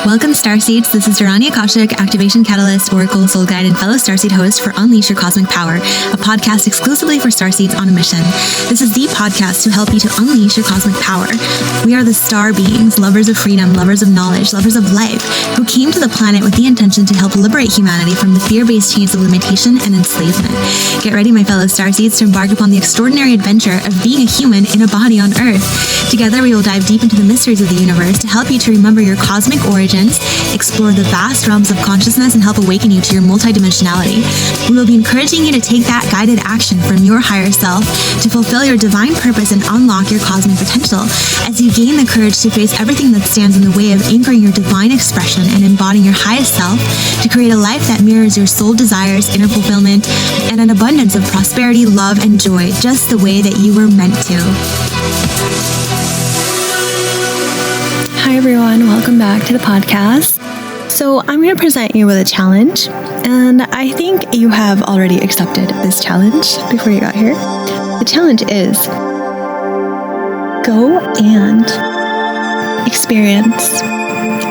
Welcome, Starseeds. This is Dharani Akashic, Activation Catalyst, Oracle, Soul Guide, and fellow Starseed host for Unleash Your Cosmic Power, a podcast exclusively for Starseeds on a mission. This is the podcast to help you to unleash your cosmic power. We are the star beings, lovers of freedom, lovers of knowledge, lovers of life, who came to the planet with the intention to help liberate humanity from the fear-based chains of limitation and enslavement. Get ready, my fellow Starseeds, to embark upon the extraordinary adventure of being a human in a body on Earth. Together, we will dive deep into the mysteries of the universe to help you to remember your cosmic origins, explore the vast realms of consciousness, and help awaken you to your multidimensionality. We will be encouraging you to take that guided action from your higher self to fulfill your divine purpose and unlock your cosmic potential as you gain the courage to face everything that stands in the way of anchoring your divine expression and embodying your highest self to create a life that mirrors your soul desires, inner fulfillment, and an abundance of prosperity, love, and joy, just the way that you were meant to. Hi everyone, welcome back to the podcast. So I'm going to present you with a challenge, and I think you have already accepted this challenge before you got here. The challenge is go and experience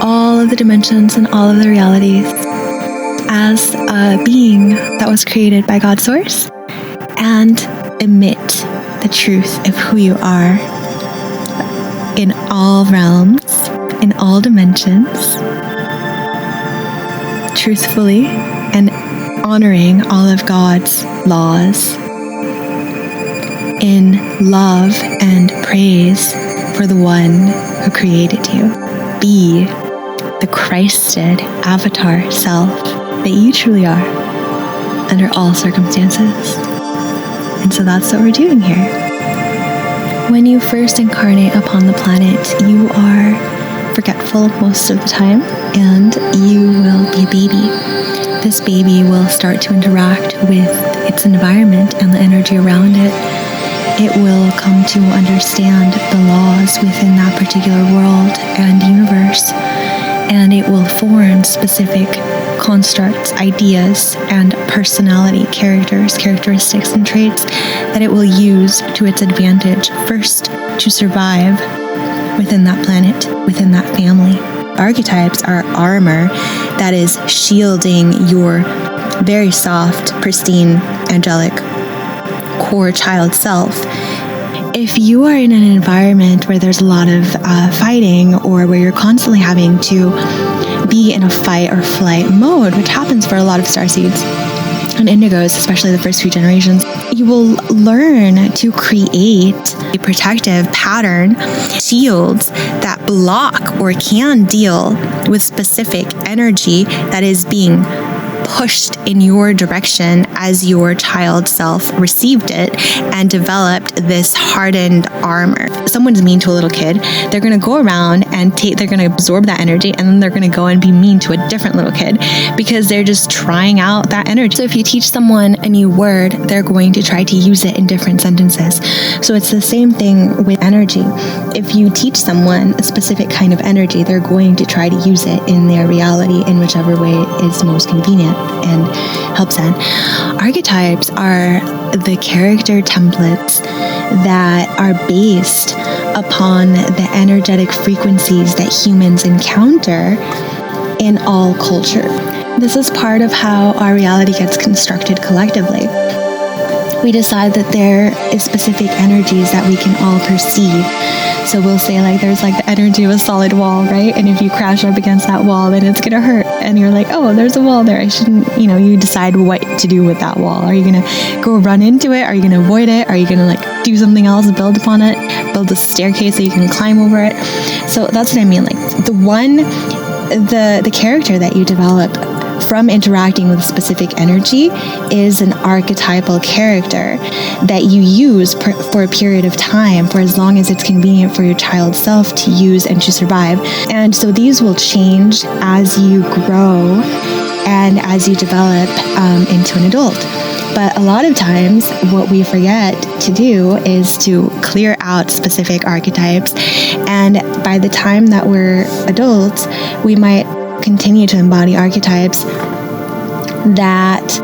all of the dimensions and all of the realities as a being that was created by God's Source, and emit the truth of who you are in all realms, in all dimensions, truthfully, and honoring all of God's laws in love and praise for the one who created you. Be the Christed avatar self that you truly are under all circumstances. And so that's what we're doing here. When you first incarnate upon the planet, you are forgetful most of the time, and you will be a baby. This baby will start to interact with its environment and the energy around it. It will come to understand the laws within that particular world and universe, and it will form specific constructs, ideas, and personality, characteristics, and traits that it will use to its advantage, first to survive within that planet, within that family. Archetypes are armor that is shielding your very soft, pristine, angelic, core child self. If you are in an environment where there's a lot of fighting, or where you're constantly having to be in a fight or flight mode, which happens for a lot of starseeds and indigos, especially the first few generations, you will learn to create a protective pattern, shields that block or can deal with specific energy that is being pushed in your direction as your child self received it and developed this hardened armor. If someone's mean to a little kid, they're going to go around and they're going to absorb that energy, and then they're going to go and be mean to a different little kid because they're just trying out that energy. So if you teach someone a new word, they're going to try to use it in different sentences. So it's the same thing with energy. If you teach someone a specific kind of energy, they're going to try to use it in their reality in whichever way is most convenient and helps them. Archetypes are the character templates that are based upon the energetic frequencies that humans encounter in all culture. This is part of how our reality gets constructed collectively. We decide that there is specific energies that we can all perceive. So we'll say there's the energy of a solid wall, right? And if you crash up against that wall, then it's going to hurt. And you're like, oh, there's a wall there. I shouldn't, you decide what to do with that wall. Are you going to go run into it? Are you going to avoid it? Are you going to do something else, build upon it, build a staircase so you can climb over it? So that's what I mean. The character that you develop from interacting with specific energy is an archetypal character that you use for a period of time, for as long as it's convenient for your child self to use and to survive. And so these will change as you grow and as you develop into an adult. But a lot of times what we forget to do is to clear out specific archetypes. And by the time that we're adults, we might continue to embody archetypes that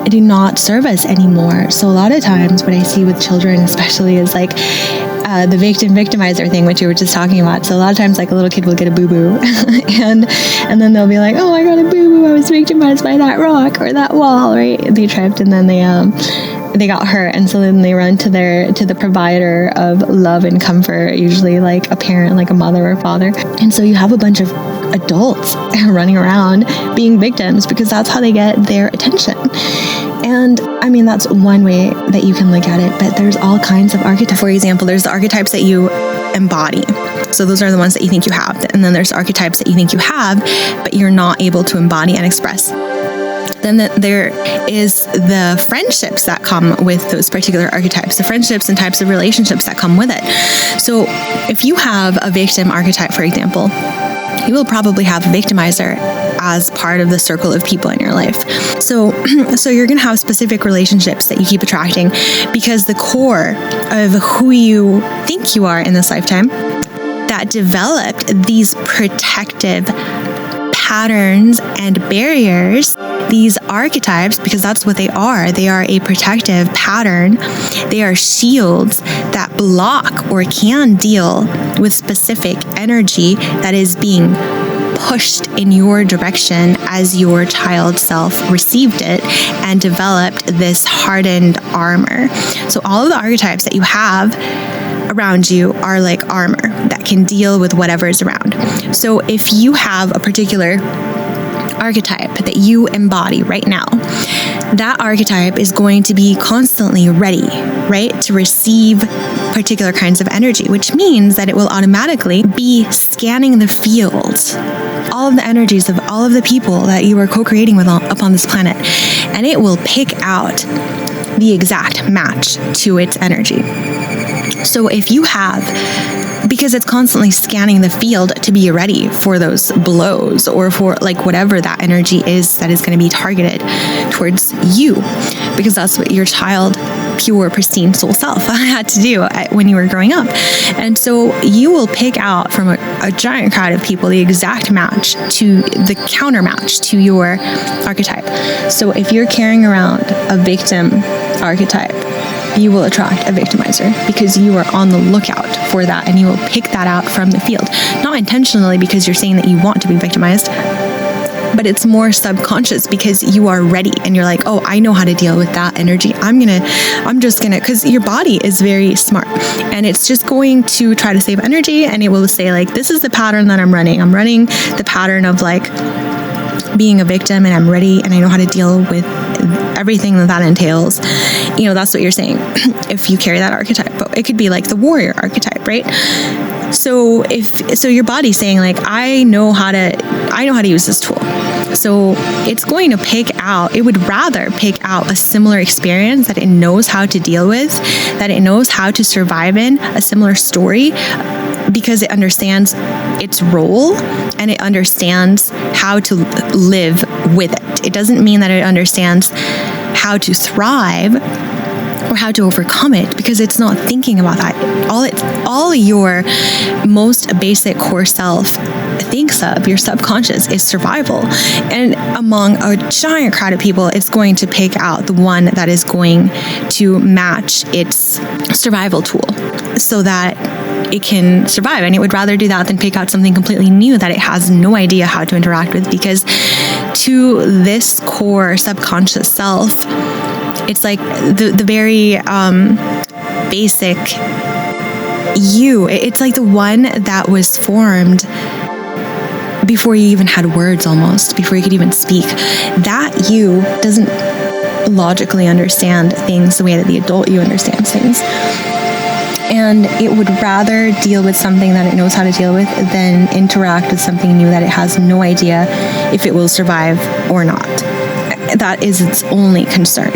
do not serve us anymore. So a lot of times what I see with children especially is the victimizer thing, which you were just talking about. So a lot of times, like, a little kid will get a boo-boo and then they'll be like, oh, I got a boo-boo, I was victimized by that rock or that wall, right? They tripped and then they got hurt, and so then they run to the provider of love and comfort, usually like a parent, like a mother or father. And so you have a bunch of adults running around being victims because that's how they get their attention. And I mean, that's one way that you can look at it, but there's all kinds of archetypes. For example, there's the archetypes that you embody. So those are the ones that you think you have. And then there's archetypes that you think you have, but you're not able to embody and express. Then there is the friendships that come with those particular archetypes, the friendships and types of relationships that come with it. So if you have a victim archetype, for example, you will probably have a victimizer as part of the circle of people in your life. So you're going to have specific relationships that you keep attracting because the core of who you think you are in this lifetime that developed these protective patterns and barriers, these archetypes, because that's what they are. They are a protective pattern. They are shields that block or can deal with specific energy that is being pushed in your direction as your child self received it and developed this hardened armor. So all of the archetypes that you have around you are like armor that can deal with whatever is around. So if you have a particular archetype that you embody right now, that archetype is going to be constantly ready, right, to receive particular kinds of energy, which means that it will automatically be scanning the field, all of the energies of all of the people that you are co-creating with upon this planet, and it will pick out the exact match to its energy. So if you have, because it's constantly scanning the field to be ready for those blows or for like whatever that energy is that is going to be targeted towards you, because that's what your child, pure, pristine soul self had to do when you were growing up. And so you will pick out from a giant crowd of people the exact match to the counter match to your archetype. So if you're carrying around a victim archetype, you will attract a victimizer because you are on the lookout for that, and you will pick that out from the field. Not intentionally because you're saying that you want to be victimized, but it's more subconscious because you are ready and you're like, oh, I know how to deal with that energy. I'm just gonna, because your body is very smart and it's just going to try to save energy, and it will say like, this is the pattern that I'm running. I'm running the pattern of like being a victim, and I'm ready and I know how to deal with everything that entails. You know, that's what you're saying if you carry that archetype. But it could be like the warrior archetype, right? So your body's saying like, I know how to use this tool. So it's going to it would rather pick out a similar experience that it knows how to deal with, that it knows how to survive in, a similar story, because it understands its role and it understands how to live with it. It doesn't mean that it understands how to thrive or how to overcome it, because it's not thinking about that. All your most basic core self thinks of, your subconscious, is survival. And among a giant crowd of people, it's going to pick out the one that is going to match its survival tool so that it can survive. And it would rather do that than pick out something completely new that it has no idea how to interact with, because to this core subconscious self, it's like the very basic you. It's like the one that was formed before you even had words, almost, before you could even speak. That you doesn't logically understand things the way that the adult you understands things. And it would rather deal with something that it knows how to deal with than interact with something new that it has no idea if it will survive or not. That is its only concern.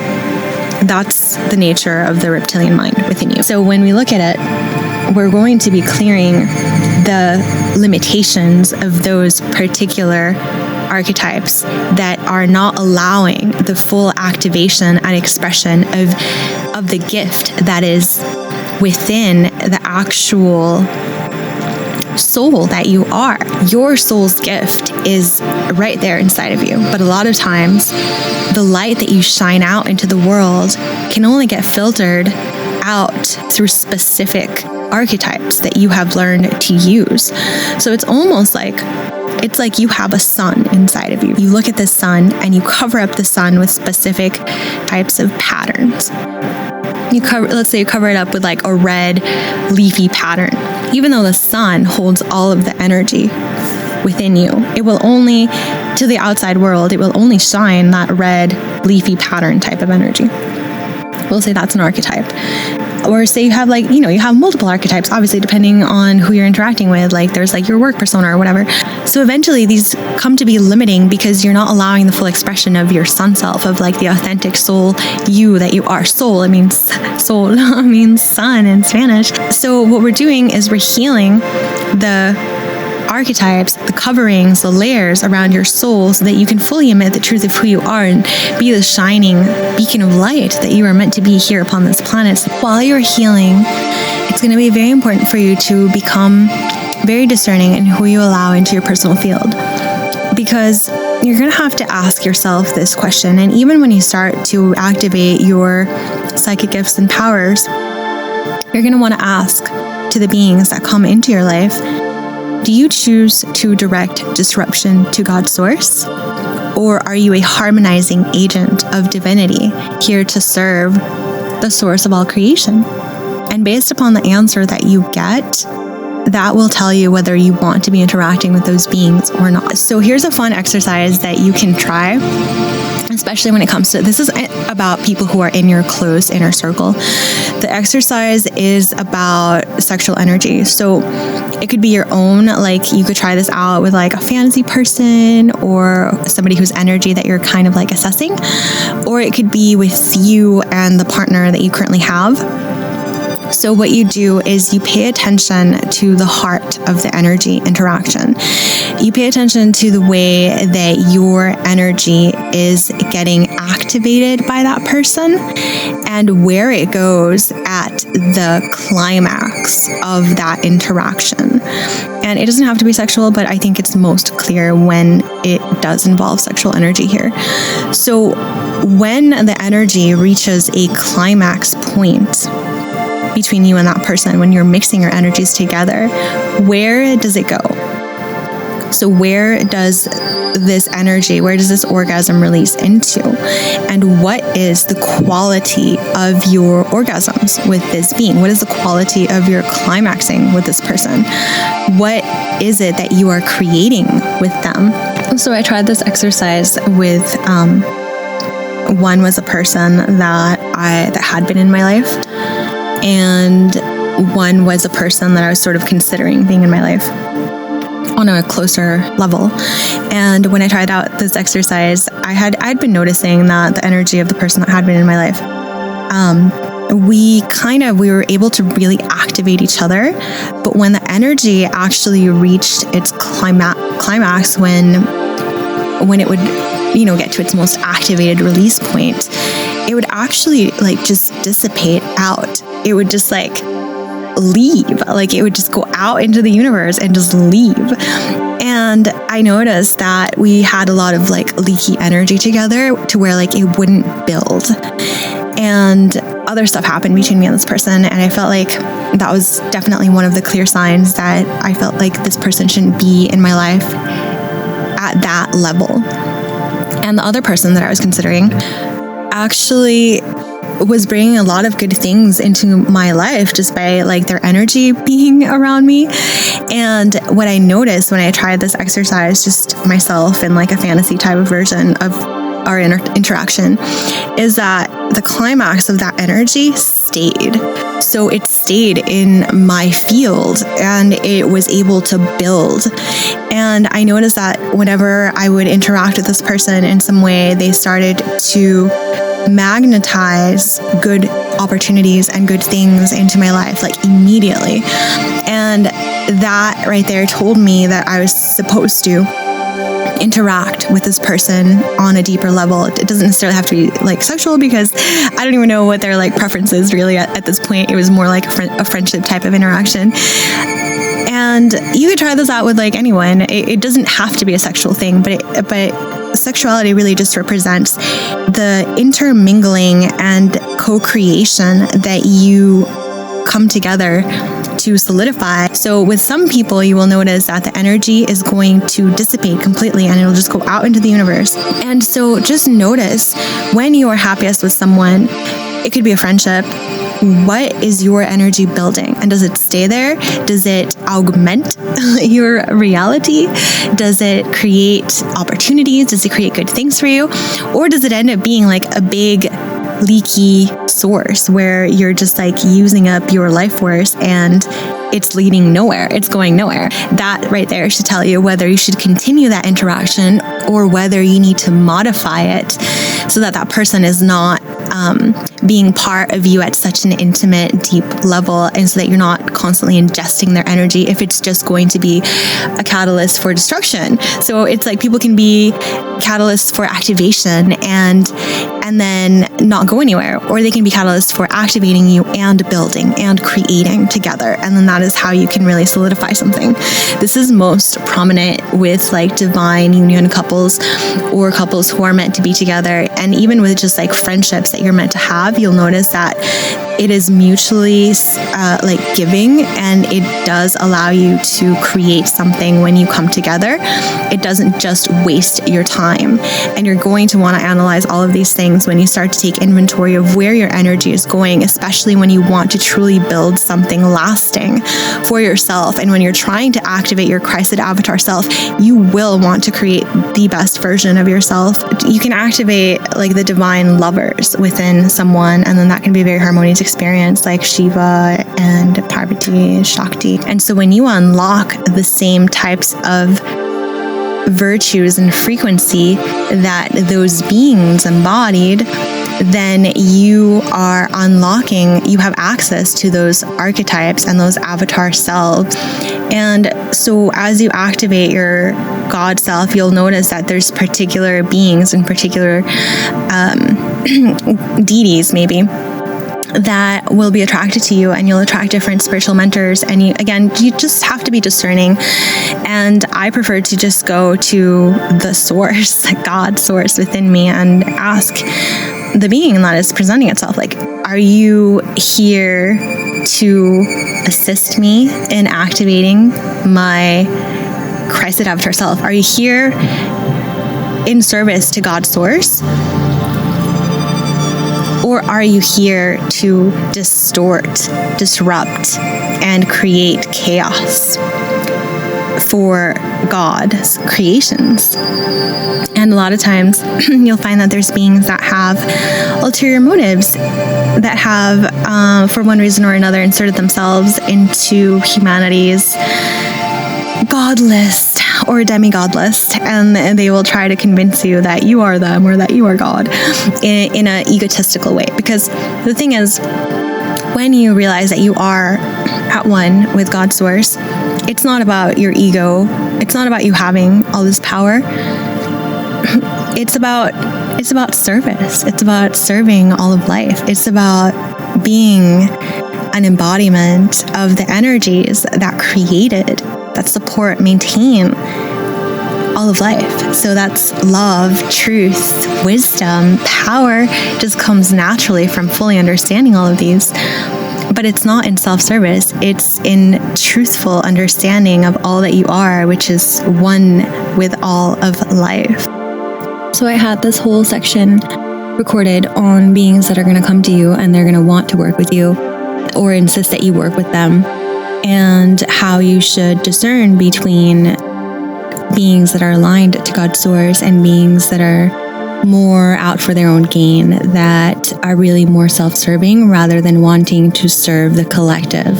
That's the nature of the reptilian mind within you. So when we look at it, we're going to be clearing the limitations of those particular archetypes that are not allowing the full activation and expression of the gift that is within the actual soul that you are. Your soul's gift is right there inside of you. But a lot of times, the light that you shine out into the world can only get filtered out through specific archetypes that you have learned to use. So it's almost like you have a sun inside of you. You look at the sun and you cover up the sun with specific types of patterns. Let's say you cover it up with like a red leafy pattern. Even though the sun holds all of the energy within you, it will only, to the outside world, it will only shine that red leafy pattern type of energy. We'll say that's an archetype. Or say you have you have multiple archetypes, obviously, depending on who you're interacting with. Like there's like your work persona or whatever. So eventually these come to be limiting because you're not allowing the full expression of your sun self, of like the authentic soul you that you are. Soul, it means soul, it means sun in Spanish. So what we're doing is we're healing the archetypes, the coverings, the layers around your soul so that you can fully emit the truth of who you are and be the shining beacon of light that you are meant to be here upon this planet. So while you're healing, it's going to be very important for you to become very discerning in who you allow into your personal field, because you're going to have to ask yourself this question. And even when you start to activate your psychic gifts and powers, you're going to want to ask to the beings that come into your life, do you choose to direct disruption to God's source? Or are you a harmonizing agent of divinity here to serve the source of all creation? And based upon the answer that you get, that will tell you whether you want to be interacting with those beings or not. So here's a fun exercise that you can try, especially when it comes to, this is about people who are in your close inner circle. The exercise is about sexual energy. So it could be your own, like you could try this out with like a fantasy person or somebody whose energy that you're kind of like assessing, or it could be with you and the partner that you currently have. So what you do is you pay attention to the heart of the energy interaction. You pay attention to the way that your energy is getting activated by that person and where it goes at the climax of that interaction. And it doesn't have to be sexual, but I think it's most clear when it does involve sexual energy here. So when the energy reaches a climax point between you and that person, when you're mixing your energies together, where does it go? So where does this energy, where does this orgasm release into? And what is the quality of your orgasms with this being? What is the quality of your climaxing with this person? What is it that you are creating with them? So I tried this exercise with, one was a person that had been in my life, and one was a person that I was sort of considering being in my life on a closer level. And when I tried out this exercise, I'd been noticing that the energy of the person that had been in my life, we were able to really activate each other. But when the energy actually reached its climax, when it would, get to its most activated release point, it would actually just dissipate out. It would just leave, it would just go out into the universe and just leave. And I noticed that we had a lot of leaky energy together to where it wouldn't build. And other stuff happened between me and this person. And I felt like that was definitely one of the clear signs that I felt like this person shouldn't be in my life at that level. And the other person that I was considering actually was bringing a lot of good things into my life just by their energy being around me. And what I noticed when I tried this exercise, just myself in a fantasy type of version of our interaction, is that the climax of that energy stayed. So it stayed in my field and it was able to build. And I noticed that whenever I would interact with this person in some way, they started to magnetize good opportunities and good things into my life, immediately. And that right there told me that I was supposed to interact with this person on a deeper level. It doesn't necessarily have to be sexual, because I don't even know what their preference is really at this point. It was more like a friendship type of interaction. And you could try this out with anyone. It doesn't have to be a sexual thing, but sexuality really just represents the intermingling and co-creation that you come together to solidify. So with some people, you will notice that the energy is going to dissipate completely and it'll just go out into the universe. And so just notice when you are happiest with someone, it could be a friendship. What is your energy building? And does it stay there? Does it augment your reality? Does it create opportunities? Does it create good things for you? Or does it end up being like a big leaky source where you're just like using up your life force and it's leading nowhere, it's going nowhere? That right there should tell you whether you should continue that interaction or whether you need to modify it so that that person is not being part of you at such an intimate, deep level, and so that you're not constantly ingesting their energy if it's just going to be a catalyst for destruction. So it's like people can be catalysts for activation and then not go anywhere, or they can be catalysts for activating you and building and creating together. And then that is how you can really solidify something. This is most prominent with like divine union couples or couples who are meant to be together. And even with just like friendships that you're meant to have, you'll notice that it is mutually like giving, and it does allow you to create something when you come together. It doesn't just waste your time. And you're going to want to analyze all of these things when you start to take inventory of where your energy is going, especially when you want to truly build something lasting for yourself. And when you're trying to activate your Christed avatar self, you will want to create the best version of yourself. You can activate like the divine lovers within someone, and then that can be a very harmonious experience, like Shiva and Parvati, Shakti. And so when you unlock the same types of virtues and frequency that those beings embodied, then you are unlocking, you have access to those archetypes and those avatar selves. And so as you activate your God self, you'll notice that there's particular beings and particular deities maybe that will be attracted to you, and you'll attract different spiritual mentors. And you just have to be discerning. And I prefer to just go to the source, the God source within me, and ask the being that is presenting itself, like, are you here to assist me in activating my Christed avatar self? Are you here in service to God's source? Or are you here to distort, disrupt, and create chaos for God's creations? And a lot of times you'll find that there's beings that have ulterior motives, that have, for one reason or another, inserted themselves into humanity's God list or demigod list, and they will try to convince you that you are them or that you are God in an egotistical way. Because the thing is, when you realize that you are at one with God's source, it's not about your ego. It's not about you having all this power. It's about service. It's about serving all of life. It's about being an embodiment of the energies that created, that support, maintain all of life. So that's love, truth, wisdom, power just comes naturally from fully understanding all of these. But it's not in self-service. It's in truthful understanding of all that you are, which is one with all of life. So I had this whole section recorded on beings that are going to come to you and they're going to want to work with you or insist that you work with them, and how you should discern between beings that are aligned to God's source and beings that are more out for their own gain, that are really more self-serving rather than wanting to serve the collective.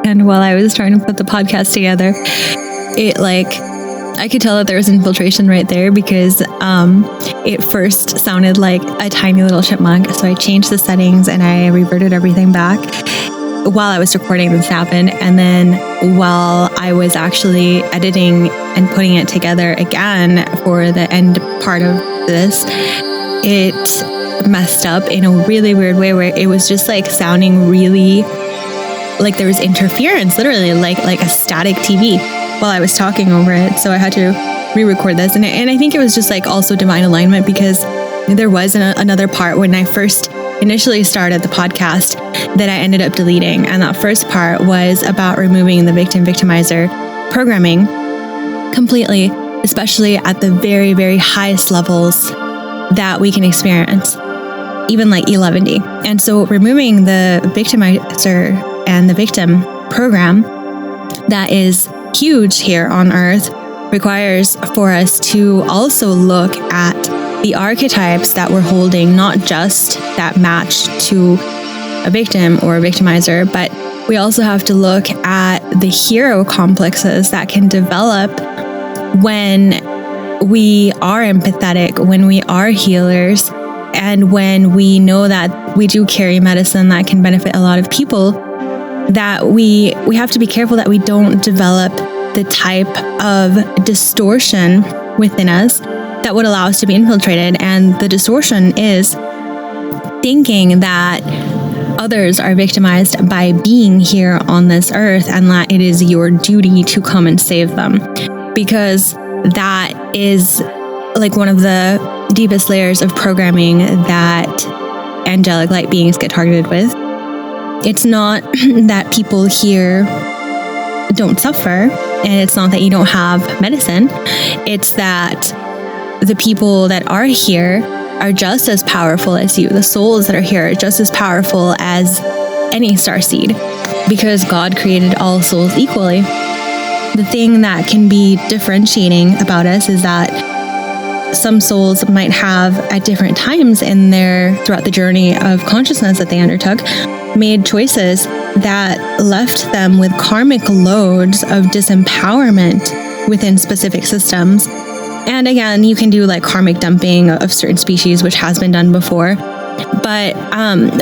And while I was trying to put the podcast together, I could tell that there was infiltration right there, because it first sounded like a tiny little chipmunk. So I changed the settings and I reverted everything back while I was recording. This happened. And then while I was actually editing and putting it together again for the end part of this, it messed up in a really weird way, where it was just like sounding really like there was interference, literally like a static TV while I was talking over it. So I had to re-record this. And I think it was just like also divine alignment, because there was another part when I first initially started the podcast that I ended up deleting. And that first part was about removing the victim-victimizer programming completely, especially at the very, very highest levels that we can experience, even like E11D. And so removing the victimizer and the victim program that is huge here on Earth requires for us to also look at the archetypes that we're holding, not just that match to a victim or a victimizer, but we also have to look at the hero complexes that can develop when we are empathetic, when we are healers, and when we know that we do carry medicine that can benefit a lot of people, that we have to be careful that we don't develop the type of distortion within us that would allow us to be infiltrated. And the distortion is thinking that others are victimized by being here on this earth and that it is your duty to come and save them. Because that is like one of the deepest layers of programming that angelic light beings get targeted with. It's not that people here don't suffer, and it's not that you don't have medicine. It's that the people that are here are just as powerful as you. The souls that are here are just as powerful as any starseed, because God created all souls equally. The thing that can be differentiating about us is that some souls might have at different times throughout the journey of consciousness that they undertook, made choices that left them with karmic loads of disempowerment within specific systems. And again, you can do like karmic dumping of certain species, which has been done before. But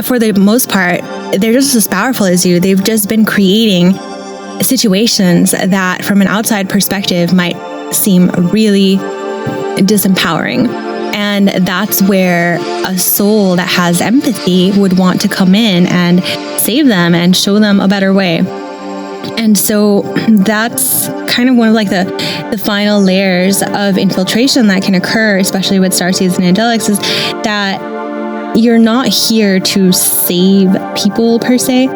for the most part, they're just as powerful as you. They've just been creating situations that from an outside perspective might seem really disempowering. And that's where a soul that has empathy would want to come in and save them and show them a better way. And so that's kind of one of like the final layers of infiltration that can occur, especially with starseeds and angelics, is that you're not here to save people per se.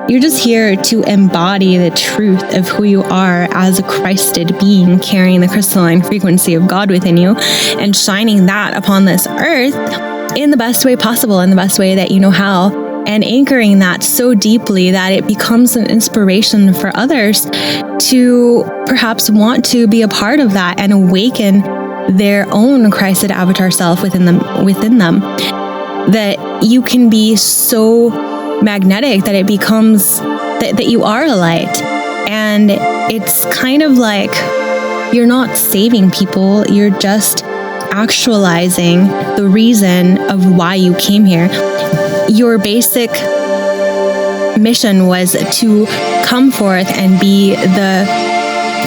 You're just here to embody the truth of who you are as a Christed being, carrying the crystalline frequency of God within you and shining that upon this earth in the best way possible, in the best way that you know how, and anchoring that so deeply that it becomes an inspiration for others to perhaps want to be a part of that and awaken their own Christed avatar self within them. That you can be so magnetic that it becomes that you are a light. And it's kind of like you're not saving people, you're just actualizing the reason of why you came here. Your basic mission was to come forth and be the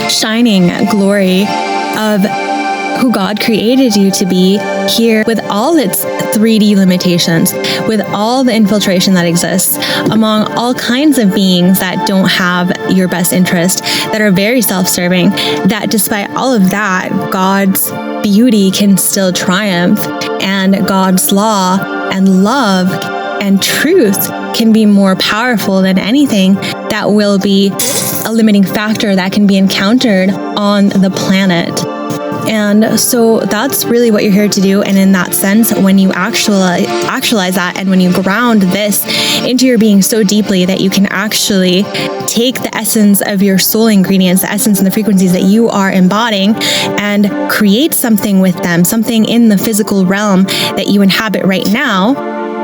shining glory of who God created you to be here, with all its 3D limitations, with all the infiltration that exists among all kinds of beings that don't have your best interest, that are very self-serving, that despite all of that, God's beauty can still triumph, and God's law and love and truth can be more powerful than anything that will be a limiting factor that can be encountered on the planet. And so that's really what you're here to do. And in that sense, when you actualize that, and when you ground this into your being so deeply that you can actually take the essence of your soul ingredients, the essence and the frequencies that you are embodying, and create something with them, something in the physical realm that you inhabit right now,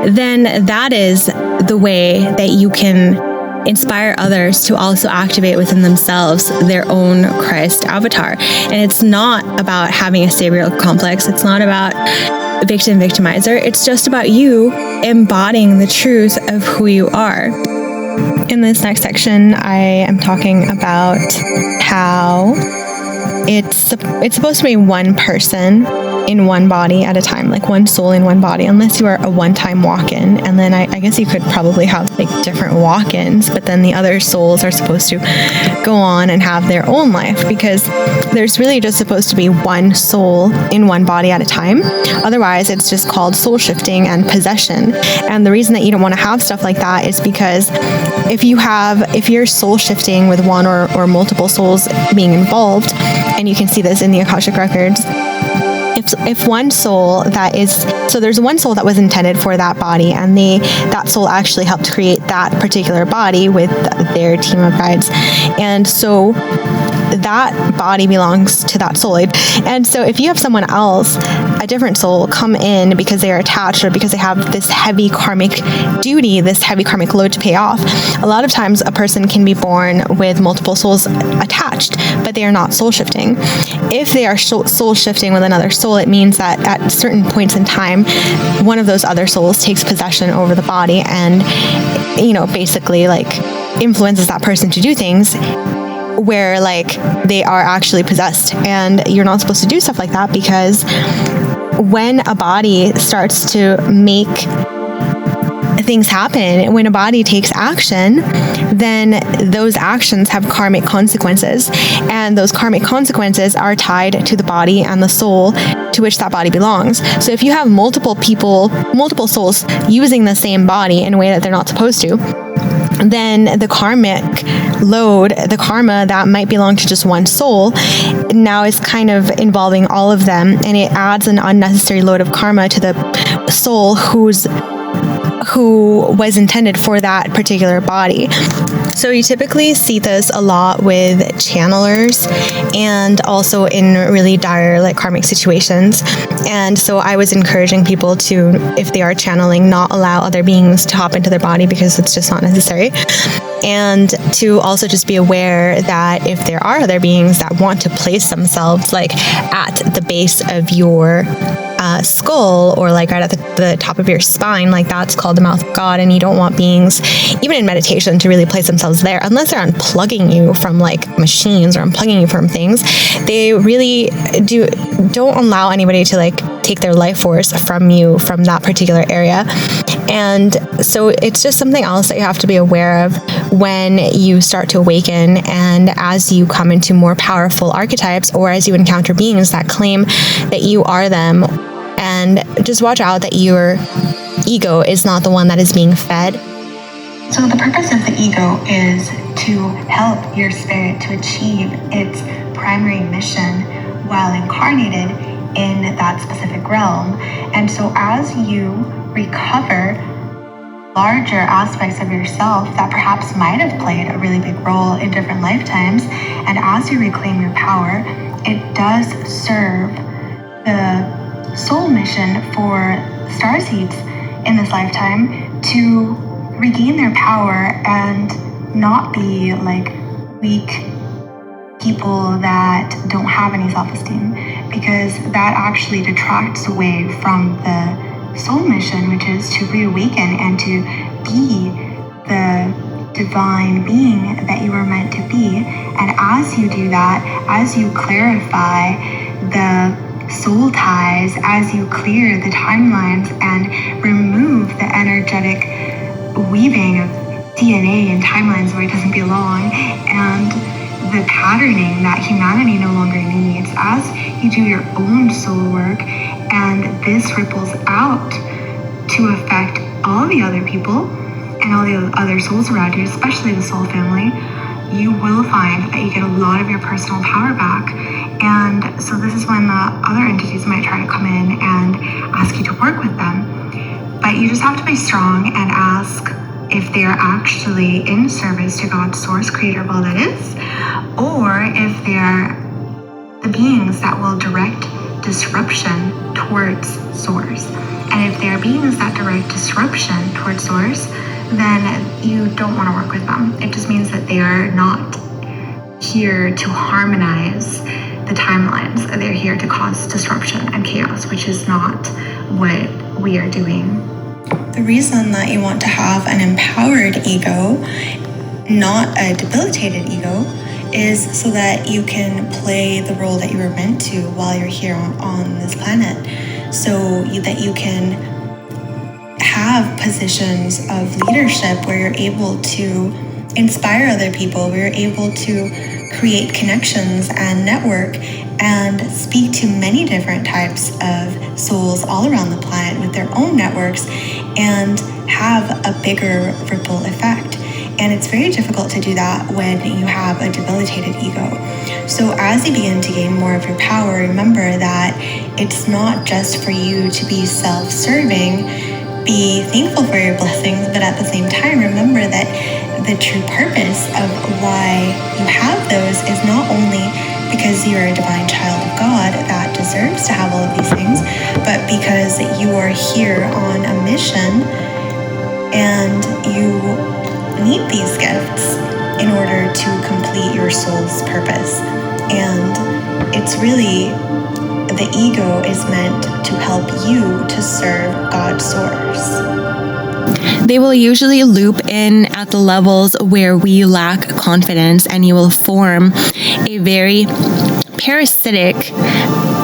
then that is the way that you can inspire others to also activate within themselves their own Christ avatar. And it's not about having a savior complex. It's not about victim-victimizer. It's just about you embodying the truth of who you are. In this next section, I am talking about how it's supposed to be one person in one body at a time, like one soul in one body, unless you are a one-time walk-in. And then I guess you could probably have like different walk-ins, but then the other souls are supposed to go on and have their own life, because there's really just supposed to be one soul in one body at a time. Otherwise, it's just called soul shifting and possession. And the reason that you don't want to have stuff like that is because if you're soul shifting with one or multiple souls being involved, and you can see this in the Akashic records, if one soul there's one soul that was intended for that body, and that soul actually helped create that particular body with their team of guides, and so that body belongs to that soul. And so if you have someone else, a different soul, come in because they are attached or because they have this heavy karmic duty, this heavy karmic load to pay off, a lot of times a person can be born with multiple souls attached, but they are not soul shifting. If they are soul shifting with another soul, it means that at certain points in time, one of those other souls takes possession over the body and, basically like influences that person to do things where like they are actually possessed. And you're not supposed to do stuff like that, because when a body starts to make things happen, when a body takes action, then those actions have karmic consequences, and those karmic consequences are tied to the body and the soul to which that body belongs. So if you have multiple souls using the same body in a way that they're not supposed to, then the karmic load, the karma that might belong to just one soul, now is kind of involving all of them, and it adds an unnecessary load of karma to the soul who was intended for that particular body. So you typically see this a lot with channelers, and also in really dire like karmic situations. And so I was encouraging people to, if they are channeling, not allow other beings to hop into their body, because it's just not necessary. And to also just be aware that if there are other beings that want to place themselves like at the base of your skull, or like right at the top of your spine, like that's called the mouth of God, and you don't want beings, even in meditation, to really place themselves there unless they're unplugging you from like machines or unplugging you from things. They really don't allow anybody to like take their life force from you from that particular area. And so it's just something else that you have to be aware of when you start to awaken, and as you come into more powerful archetypes, or as you encounter beings that claim that you are them. And just watch out that your ego is not the one that is being fed. So the purpose of the ego is to help your spirit to achieve its primary mission while incarnated in that specific realm. And so as you recover larger aspects of yourself that perhaps might have played a really big role in different lifetimes, and as you reclaim your power, it does serve the soul mission for starseeds in this lifetime to regain their power and not be like weak people that don't have any self-esteem, because that actually detracts away from the soul mission, which is to reawaken and to be the divine being that you are meant to be. And as you do that, as you clarify the soul ties, as you clear the timelines and remove the energetic weaving of DNA and timelines where it doesn't belong, and the patterning that humanity no longer needs, as you do your own soul work, and this ripples out to affect all the other people and all the other souls around you, especially the soul family, you will find that you get a lot of your personal power back. And so this is when the other entities might try to come in and ask you to work with them. But you just have to be strong and ask if they are actually in service to God's source, creator of all that is, or if they're the beings that will direct disruption towards source. And if they are beings that direct disruption towards source, then you don't want to work with them. It just means that they are not here to harmonize the timelines. They're here to cause disruption and chaos, which is not what we are doing. The reason that you want to have an empowered ego, not a debilitated ego, is so that you can play the role that you were meant to while you're here on this planet, so that you can have positions of leadership where you're able to inspire other people, where you're able to create connections and network and speak to many different types of souls all around the planet with their own networks and have a bigger ripple effect. And it's very difficult to do that when you have a debilitated ego. So as you begin to gain more of your power, remember that it's not just for you to be self-serving. Be thankful for your blessings, but at the same time, remember that the true purpose of why you have those is not only because you're a divine child of God that deserves to have all of these things, but because you are here on a mission and you need these gifts in order to complete your soul's purpose. And it's really, the ego is meant to help you to serve God's source. They will usually loop in at the levels where we lack confidence, and you will form a very parasitic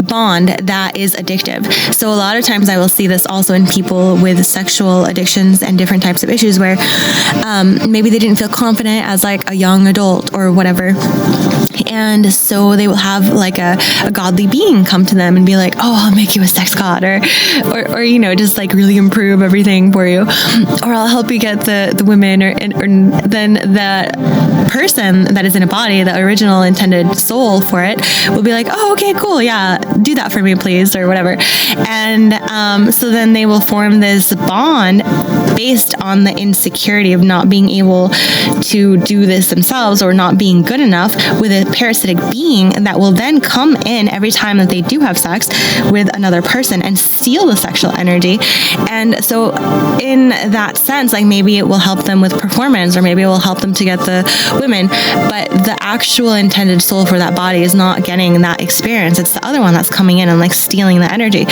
bond that is addictive. So a lot of times I will see this also in people with sexual addictions and different types of issues where maybe they didn't feel confident as like a young adult or whatever. And so they will have like a godly being come to them and be like, oh, I'll make you a sex god, or you know, just like really improve everything for you, or I'll help you get the women, or then the person that is in a body, the original intended soul for it, will be like, oh, okay, cool, yeah, do that for me, please, or whatever. And so then they will form this bond based on the insecurity of not being able to do this themselves or not being good enough with a parasitic being that will then come in every time that they do have sex with another person and steal the sexual energy. And so in that sense, like maybe it will help them with performance, or maybe it will help them to get the women, but the actual intended soul for that body is not getting that experience. It's the other one that's coming in and like stealing the energy.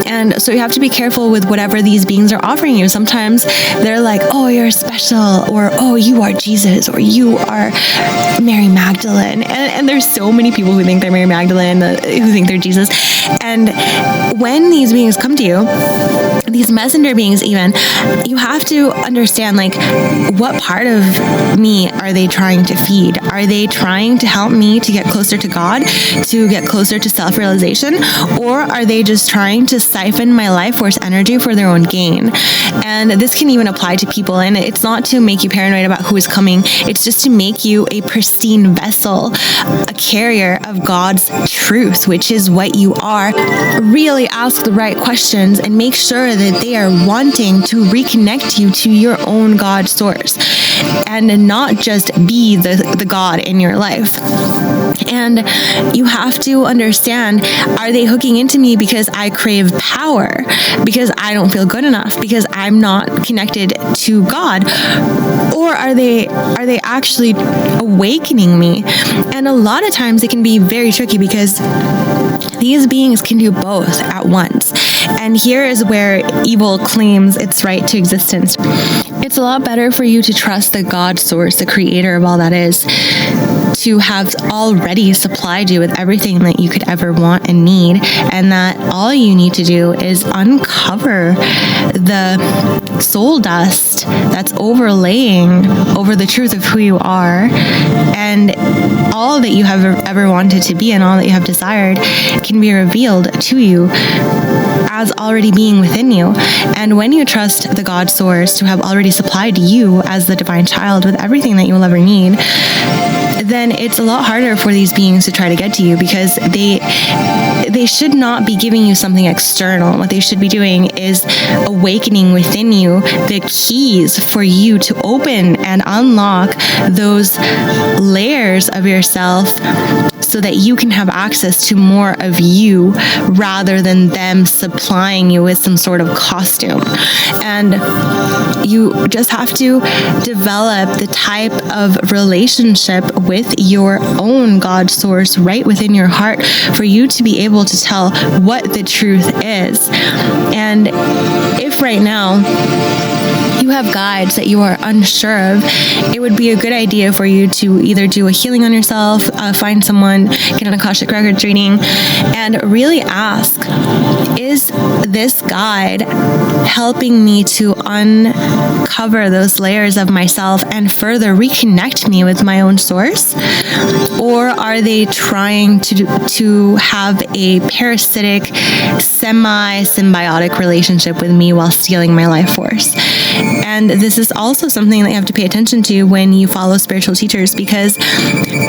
And so you have to be careful with whatever these beings are offering you. Sometimes they're like, oh, you're special, or oh, you are Jesus, or you are Mary Magdalene. And there's so many people who think they're Mary Magdalene, who think they're Jesus. And when these beings come to you, these messenger beings even, you have to understand, like, what part of me are they trying to feed? Are they trying to help me to get closer to God, to get closer to self-realization? Or are they just trying to siphon my life force energy for their own gain? And this can even apply to people. And it's not to make you paranoid about who is coming. It's just to make you a pristine vessel, a carrier of God's truth, which is what you are. Really ask the right questions and make sure that they are wanting to reconnect you to your own God source and not just be the God in your life. And you have to understand, are they hooking into me because I crave power, because I don't feel good enough, because I'm not connected to God? Or are they actually awakening me? And a lot of times it can be very tricky because these beings can do both at once. And here is where evil claims its right to existence. It's a lot better for you to trust the God source, the creator of all that is, to have already supplied you with everything that you could ever want and need, and that all you need to do is uncover the soul dust that's overlaying over the truth of who you are, and all that you have ever wanted to be and all that you have desired can be revealed to you as already being within you. And when you trust the God source to have already supplied you as the divine child with everything that you will ever need, then it's a lot harder for these beings to try to get to you, because they should not be giving you something external. What they should be doing is awakening within you the keys for you to open and unlock those layers of yourself so that you can have access to more of you rather than them supplying you with some sort of costume. And you just have to develop the type of relationship with your own God source right within your heart for you to be able to tell what the truth is. And if right now you you have guides that you are unsure of, it would be a good idea for you to either do a healing on yourself, find someone, get an Akashic Records reading, and really ask, is this guide helping me to uncover those layers of myself and further reconnect me with my own source? Or are they trying to have a parasitic, semi-symbiotic relationship with me while stealing my life force? And this is also something that you have to pay attention to when you follow spiritual teachers, because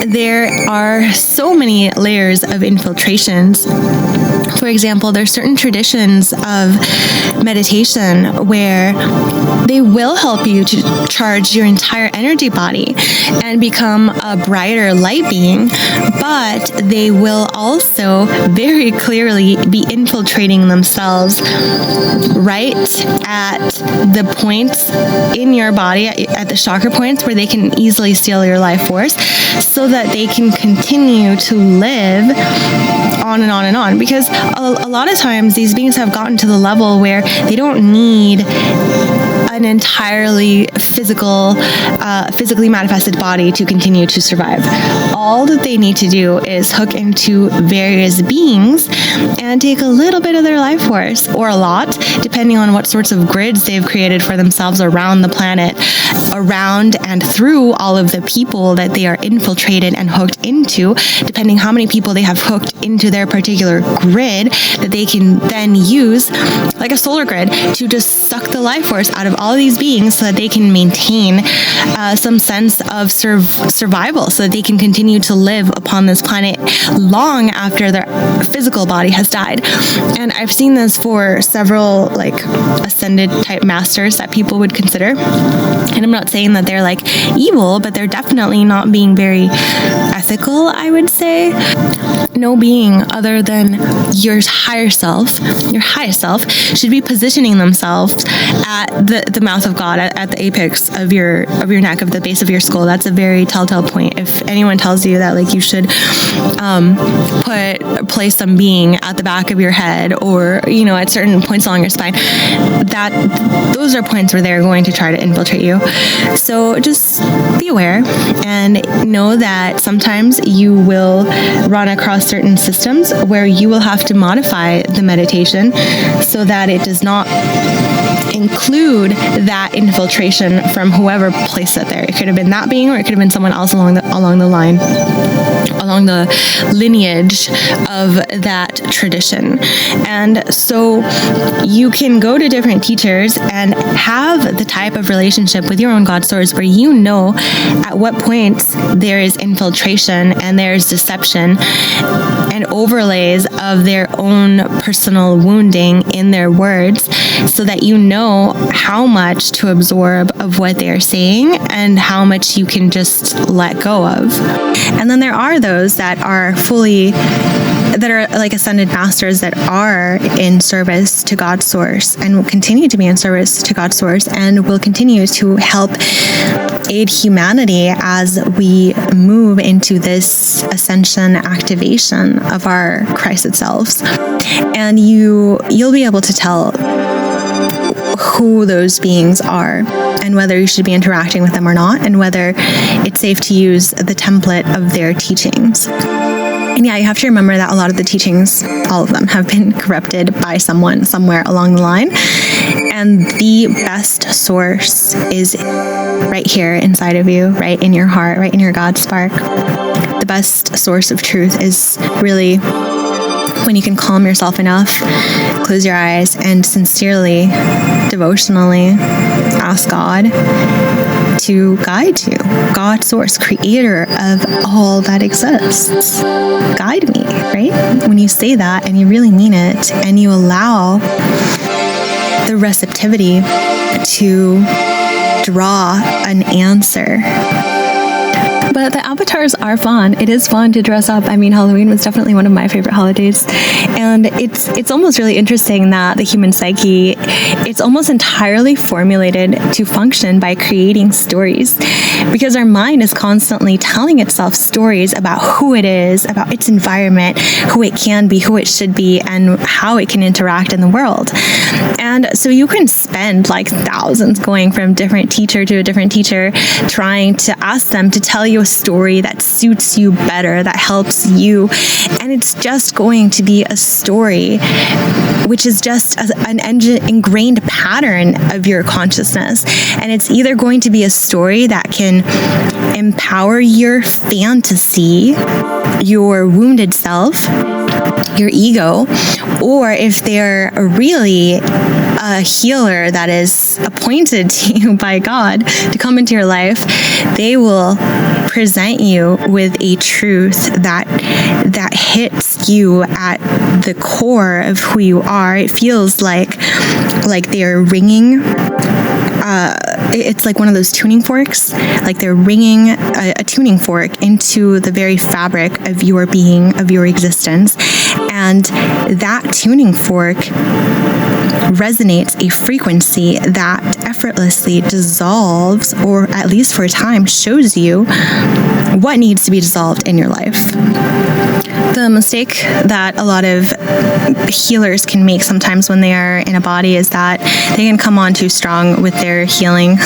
there are so many layers of infiltrations. For example, there's certain traditions of meditation where they will help you to charge your entire energy body and become a brighter light being, but they will also very clearly be infiltrating themselves right at the points in your body, at the chakra points where they can easily steal your life force, so that they can continue to live on and on and on. Because a lot of times these beings have gotten to the level where they don't need an entirely physically manifested body to continue to survive. All that they need to do is hook into various beings and take a little bit of their life force, or a lot, depending on what sorts of grids they've created for themselves around the planet, around and through all of the people that they are infiltrated and hooked into, depending how many people they have hooked into their particular grid that they can then use, like a solar grid, to just suck the life force out of all of these beings so that they can maintain some sense of survival, so that they can continue to live upon this planet long after their physical body has died. And I've seen this for several like ascended type masters that people would consider. And I'm not saying that they're like evil, but they're definitely not being very ethical, I would say. No being other than your higher self, your highest self, should be positioning themselves at the mouth of God, at the apex of your neck, of the base of your skull. That's a very telltale point. If anyone tells you that like you should place some being at the back of your head, or at certain points along your spine, those are points where they're going to try to infiltrate you. So just be aware and know that sometimes you will run across certain systems where you will have to modify the meditation so that it does not include that infiltration from whoever placed it there. It could have been that being, or it could have been someone else along the line, along the lineage of that tradition. And so you can go to different teachers and have the type of relationship with your own God source where you know at what points there is infiltration and there's deception and overlays of their own personal wounding in their words, so that you know how much to absorb of what they are saying and how much you can just let go of. And then there are those that are like ascended masters that are in service to God's source and will continue to be in service to God's source and will continue to help aid humanity as we move into this ascension activation of our Christ selves. And you'll be able to tell who those beings are and whether you should be interacting with them or not, and whether it's safe to use the template of their teachings. And yeah, you have to remember that a lot of the teachings, all of them, have been corrupted by someone somewhere along the line. And the best source is right here inside of you, right in your heart, right in your God spark. The best source of truth is really when you can calm yourself enough, close your eyes, and sincerely, devotionally ask God to guide you. God source, creator of all that exists. Guide me, right? When you say that and you really mean it, and you allow the receptivity to draw an answer. But the avatars are fun. It is fun to dress up. I mean, Halloween was definitely one of my favorite holidays. And it's almost really interesting that the human psyche, it's almost entirely formulated to function by creating stories, because our mind is constantly telling itself stories about who it is, about its environment, who it can be, who it should be, and how it can interact in the world. And so you can spend like thousands going from different teacher to a different teacher, trying to ask them to tell you a story that suits you better, that helps you. And it's just going to be a story, which is just an ingrained pattern of your consciousness. And it's either going to be a story that can empower your fantasy, your wounded self, your ego, or if they're really a healer that is appointed to you by God to come into your life, they will present you with a truth that hits you at the core of who you are. It feels like they're ringing. It's like one of those tuning forks, like they're ringing a tuning fork into the very fabric of your being, of your existence. And that tuning fork resonates a frequency that effortlessly dissolves, or at least for a time shows you what needs to be dissolved in your life. The mistake that a lot of healers can make sometimes when they are in a body is that they can come on too strong with their healing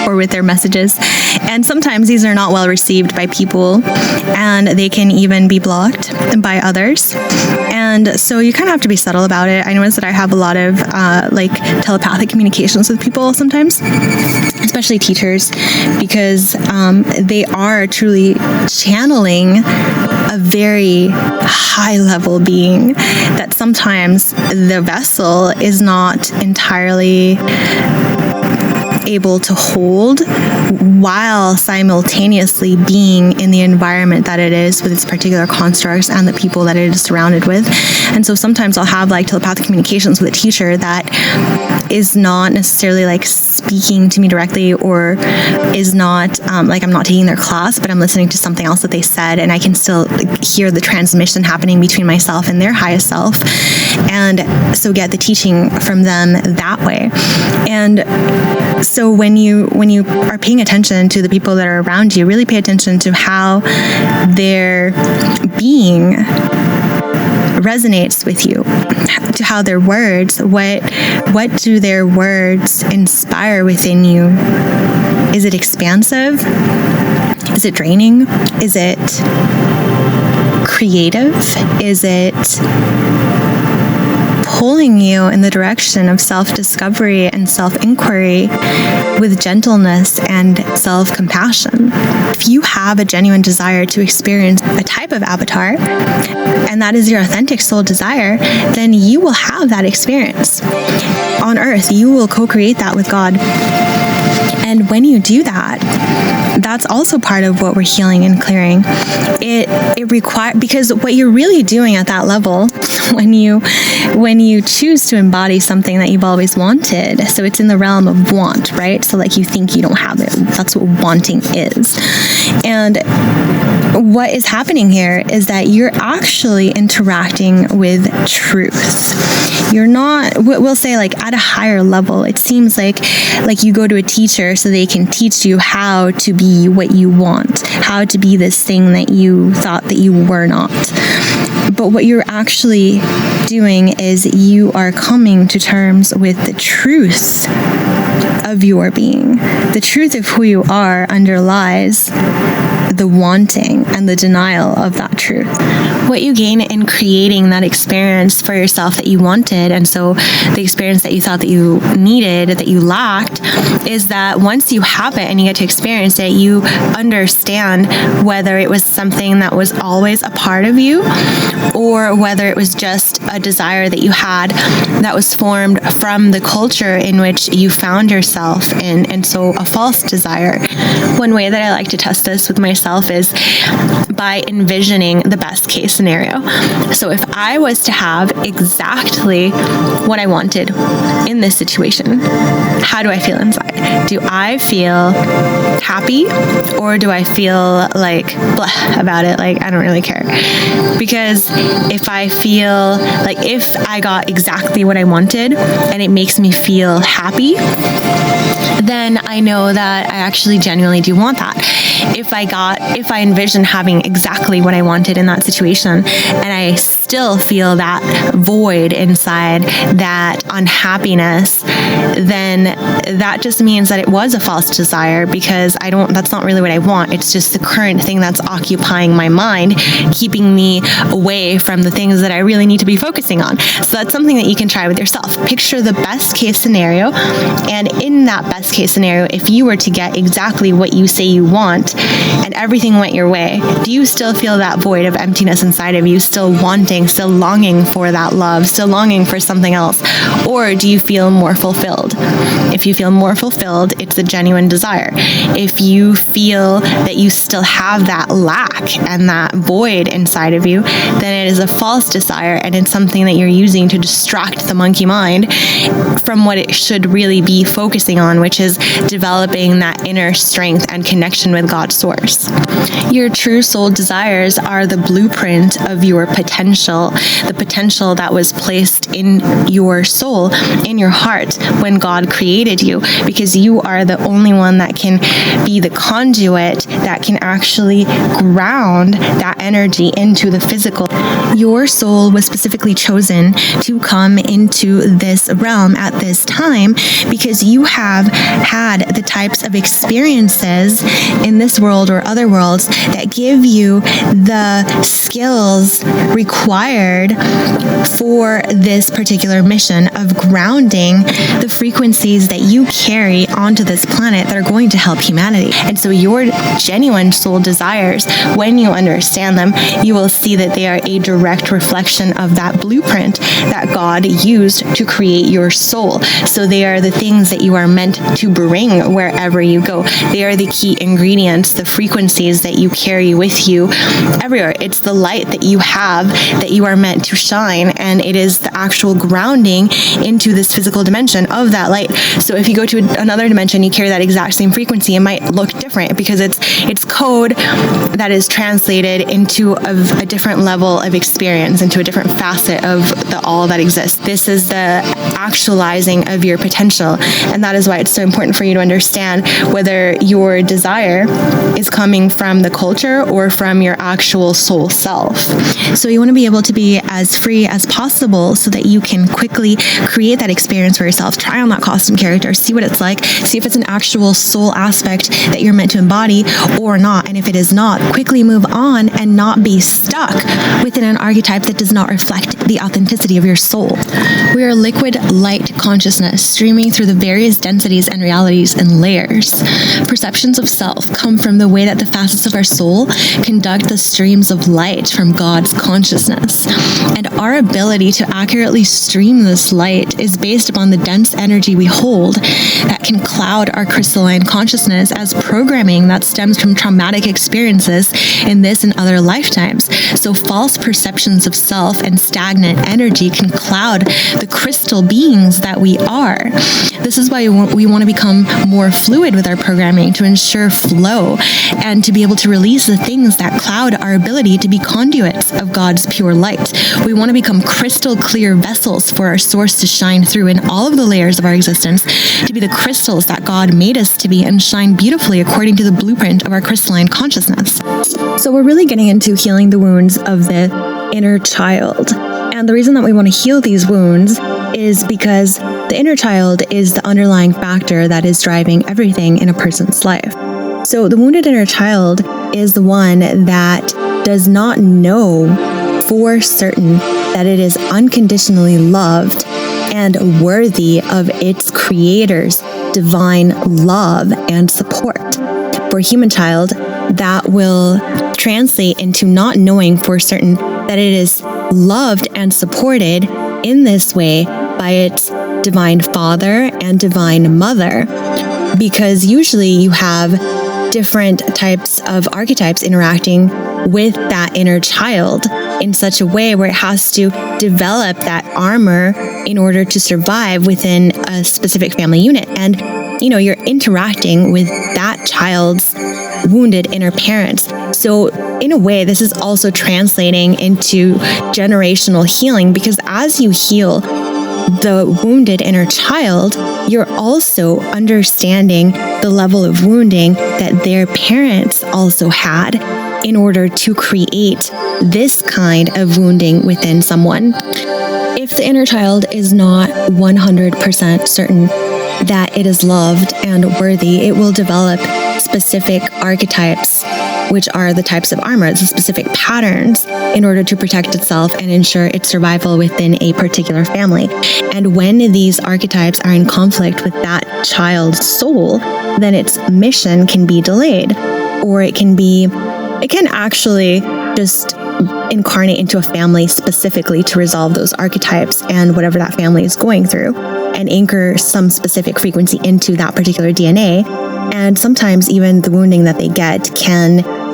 or with their messages. And sometimes these are not well received by people, and they can even be blocked by others. And so you kind of have to be subtle about it. I notice that I have a lot of like telepathic communications with people sometimes, especially teachers, because they are truly channeling a very high level being that sometimes the vessel is not entirely able to hold, while simultaneously being in the environment that it is with its particular constructs and the people that it is surrounded with. And so sometimes I'll have like telepathic communications with a teacher that is not necessarily like speaking to me directly, or is not like I'm not taking their class, but I'm listening to something else that they said, and I can still hear the transmission happening between myself and their highest self, and so get the teaching from them that way. And so when you are paying attention to the people that are around you, really pay attention to how their being resonates with you, to how their words, what do their words inspire within you? Is it expansive? Is it draining? Is it creative? Is it pulling you in the direction of self-discovery and self-inquiry with gentleness and self-compassion? If you have a genuine desire to experience a type of avatar, and that is your authentic soul desire, then you will have that experience on earth. You will co-create that with God. And when you do that, that's also part of what we're healing and clearing. It requires, because what you're really doing at that level, when you choose to embody something that you've always wanted, so it's in the realm of want, right? So like you think you don't have it. That's what wanting is. And what is happening here is that you're actually interacting with truth. You're not, we'll say like at a higher level, it seems like you go to a teacher so they can teach you how to be what you want, how to be this thing that you thought that you were not. But what you're actually doing is you are coming to terms with the truth of your being. The truth of who you are underlies the wanting and the denial of that truth. What you gain in creating that experience for yourself that you wanted, and so the experience that you thought that you needed, that you lacked, is that once you have it and you get to experience it, you understand whether it was something that was always a part of you, or whether it was just a desire that you had that was formed from the culture in which you found yourself in, and so a false desire. One way that I like to test this with myself myself is by envisioning the best case scenario. So if I was to have exactly what I wanted in this situation, how do I feel inside? Do I feel happy, or do I feel like blah about it? Like, I don't really care. Because if I feel like if I got exactly what I wanted and it makes me feel happy, then I know that I actually genuinely do want that. If I envision having exactly what I wanted in that situation and I still feel that void inside, that unhappiness, then that just means that it was a false desire, because that's not really what I want. It's just the current thing that's occupying my mind, keeping me away from the things that I really need to be focusing on. So that's something that you can try with yourself. Picture the best case scenario, and in that best case scenario, if you were to get exactly what you say you want and everything went your way, do you still feel that void of emptiness inside of you, still wanting, still longing for that love, still longing for something else? Or do you feel more fulfilled? If you feel more fulfilled, it's a genuine desire. If you feel that you still have that lack and that void inside of you, then it is a false desire, and it's something that you're using to distract the monkey mind from what it should really be focusing on, which is developing that inner strength and connection with God's source. Your true soul desires are the blueprint of your potential, the potential that was placed in your soul, in your heart, when God created you, because you are the only one that can be the conduit that can actually ground that energy into the physical. Your soul was specifically chosen to come into this realm at this time because you have had the types of experiences in this world or other worlds that give you the skills required for this particular mission of grounding the frequencies that you carry onto this planet that are going to help humanity. And so your genuine soul desires, when you understand them, you will see that they are a direct reflection of that blueprint that God used to create your soul. So they are the things that you are meant to bring wherever you go. They are the key ingredients, the frequencies that you carry with you everywhere. It's the light that you have that you are meant to shine, and it is the actual grounding into this physical dimension of that light. So if you go to another dimension, you carry that exact same frequency. It might look different because it's code that is translated into a different level of experience, into a different facet of the all that exists. This is the actualizing of your potential, and that is why it's so important for you to understand whether your desire is coming from the culture or from your actual soul self. So you want to be able to be as free as possible so that you can quickly create that experience for yourself. Try on that costume character, see what it's like, see if it's an actual soul aspect that you're meant to embody or not. And if it is not, quickly move on and not be stuck within an archetype that does not reflect the authenticity of your soul. We are liquid light consciousness streaming through the various densities and realities and layers. Perceptions of self come from the way that the facets of our soul conduct the streams of light from God's consciousness. And our ability to accurately stream this light is based upon the dense energy we hold that can cloud our crystalline consciousness as programming that stems from traumatic experiences in this and other lifetimes. So false perceptions of self and stagnant energy can cloud the crystal beings that we are. This is why we want to become more fluid with our programming, to ensure flow and to be able to release the things that cloud our ability to be conduits of God's pure light. We want to become crystal clear vessels for our source to shine through in all of the layers of our existence, to be the crystals that God made us to be and shine beautifully according to the blueprint of our crystalline consciousness. So we're really getting into healing the wounds of the inner child. And the reason that we want to heal these wounds is because the inner child is the underlying factor that is driving everything in a person's life. So the wounded inner child is the one that does not know for certain that it is unconditionally loved and worthy of its creator's divine love and support. For a human child, that will translate into not knowing for certain that it is loved and supported in this way by its divine father and divine mother, because usually you have different types of archetypes interacting with that inner child in such a way where it has to develop that armor in order to survive within a specific family unit. And, you're interacting with that child's wounded inner parents. So in a way, this is also translating into generational healing, because as you heal the wounded inner child, you're also understanding the level of wounding that their parents also had in order to create this kind of wounding within someone. If the inner child is not 100% certain that it is loved and worthy, it will develop specific archetypes, which are the types of armor, the specific patterns, in order to protect itself and ensure its survival within a particular family. And when these archetypes are in conflict with that child's soul, then its mission can be delayed, or it can actually just incarnate into a family specifically to resolve those archetypes and whatever that family is going through, and anchor some specific frequency into that particular DNA. And sometimes even the wounding that they get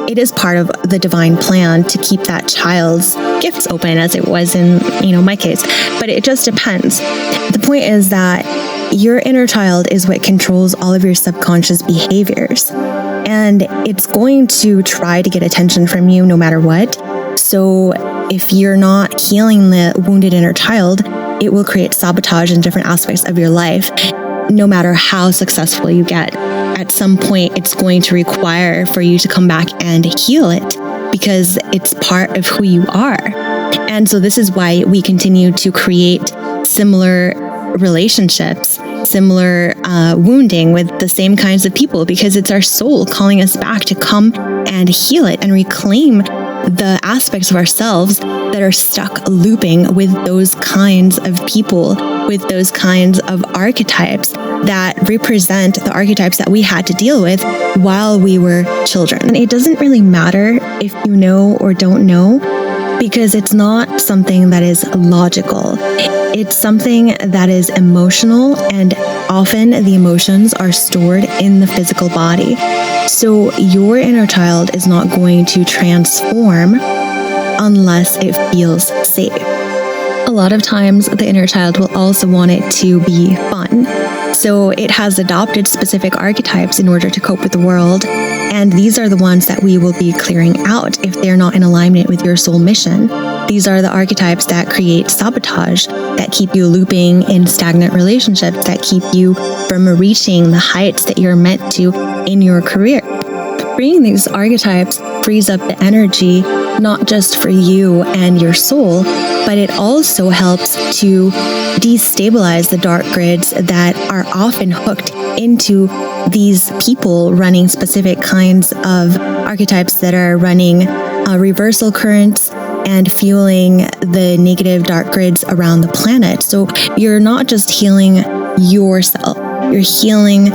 it is part of the divine plan to keep that child's gifts open, as it was in, my case. But it just depends. The point is that your inner child is what controls all of your subconscious behaviors. And it's going to try to get attention from you no matter what. So if you're not healing the wounded inner child, it will create sabotage in different aspects of your life, no matter how successful you get. At some point, it's going to require for you to come back and heal it, because it's part of who you are. And so this is why we continue to create similar relationships, similar wounding with the same kinds of people, because it's our soul calling us back to come and heal it and reclaim the aspects of ourselves that are stuck looping with those kinds of people, with those kinds of archetypes that represent the archetypes that we had to deal with while we were children. And it doesn't really matter if you know or don't know, because it's not something that is logical. It's something that is emotional, and often the emotions are stored in the physical body. So your inner child is not going to transform unless it feels safe. A lot of times the inner child will also want it to be fun. So it has adopted specific archetypes in order to cope with the world. And these are the ones that we will be clearing out if they're not in alignment with your soul mission. These are the archetypes that create sabotage, that keep you looping in stagnant relationships, that keep you from reaching the heights that you're meant to in your career. Freeing these archetypes frees up the energy, not just for you and your soul, but it also helps to destabilize the dark grids that are often hooked into these people running specific kinds of archetypes that are running reversal currents and fueling the negative dark grids around the planet. So you're not just healing yourself, you're healing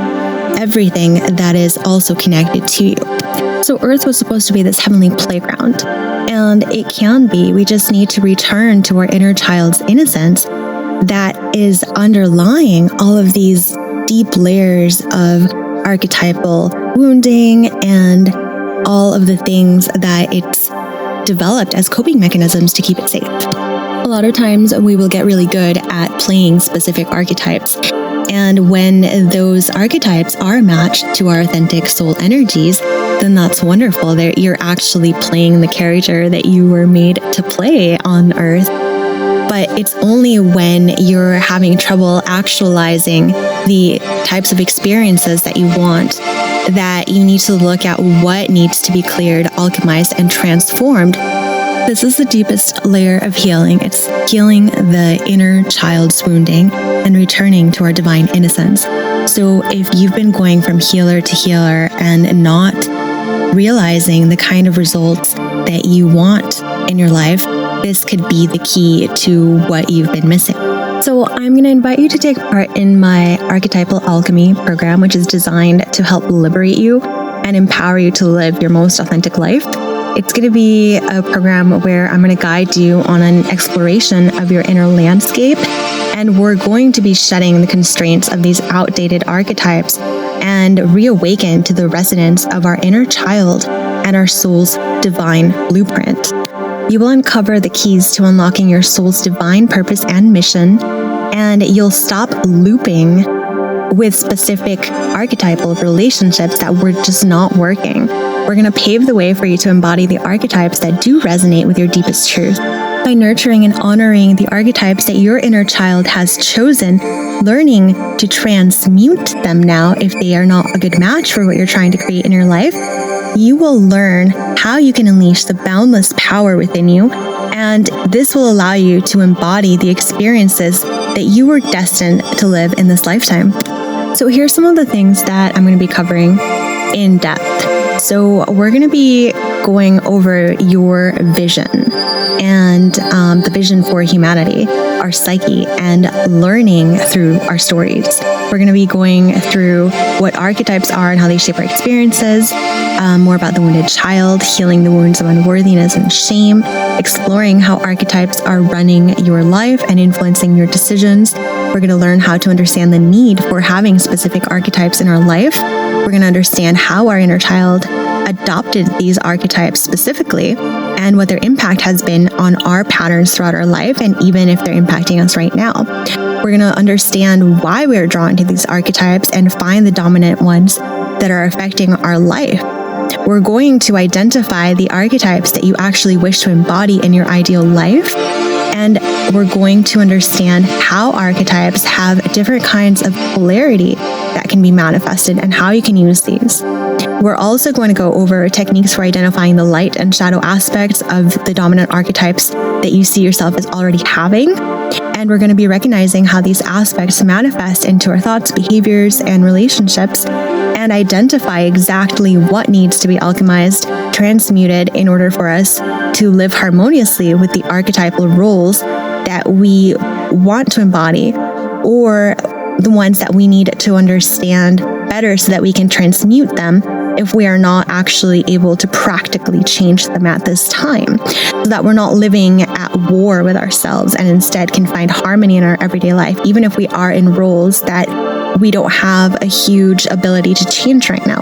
everything that is also connected to you. So Earth was supposed to be this heavenly playground, and it can be. We just need to return to our inner child's innocence that is underlying all of these deep layers of archetypal wounding and all of the things that it's developed as coping mechanisms to keep it safe. A lot of times we will get really good at playing specific archetypes. And when those archetypes are matched to our authentic soul energies, then that's wonderful. You're actually playing the character that you were made to play on Earth. But it's only when you're having trouble actualizing the types of experiences that you want that you need to look at what needs to be cleared, alchemized, and transformed. This is the deepest layer of healing. It's healing the inner child's wounding and returning to our divine innocence. So if you've been going from healer to healer and not realizing the kind of results that you want in your life, this could be the key to what you've been missing. So I'm going to invite you to take part in my Archetypal Alchemy program, which is designed to help liberate you and empower you to live your most authentic life. It's going to be a program where I'm going to guide you on an exploration of your inner landscape, and we're going to be shedding the constraints of these outdated archetypes and reawaken to the resonance of our inner child and our soul's divine blueprint. You will uncover the keys to unlocking your soul's divine purpose and mission, and you'll stop looping with specific archetypal relationships that were just not working. We're going to pave the way for you to embody the archetypes that do resonate with your deepest truth. By nurturing and honoring the archetypes that your inner child has chosen, learning to transmute them now if they are not a good match for what you're trying to create in your life, you will learn how you can unleash the boundless power within you, and this will allow you to embody the experiences that you were destined to live in this lifetime. So here's some of the things that I'm going to be covering in depth. So we're going to be going over your vision and the vision for humanity, our psyche, and learning through our stories. We're going to be going through what archetypes are and how they shape our experiences, more about the wounded child, healing the wounds of unworthiness and shame, exploring how archetypes are running your life and influencing your decisions. We're going to learn how to understand the need for having specific archetypes in our life. We're going to understand how our inner child adopted these archetypes specifically and what their impact has been on our patterns throughout our life, and even if they're impacting us right now. We're going to understand why we're drawn to these archetypes and find the dominant ones that are affecting our life. We're going to identify the archetypes that you actually wish to embody in your ideal life. And we're going to understand how archetypes have different kinds of polarity that can be manifested and how you can use these. We're also going to go over techniques for identifying the light and shadow aspects of the dominant archetypes that you see yourself as already having. And we're going to be recognizing how these aspects manifest into our thoughts, behaviors, and relationships, and identify exactly what needs to be alchemized, transmuted in order for us to live harmoniously with the archetypal roles that we want to embody, or the ones that we need to understand better so that we can transmute them if we are not actually able to practically change them at this time, so that we're not living at war with ourselves and instead can find harmony in our everyday life, even if we are in roles that we don't have a huge ability to change right now.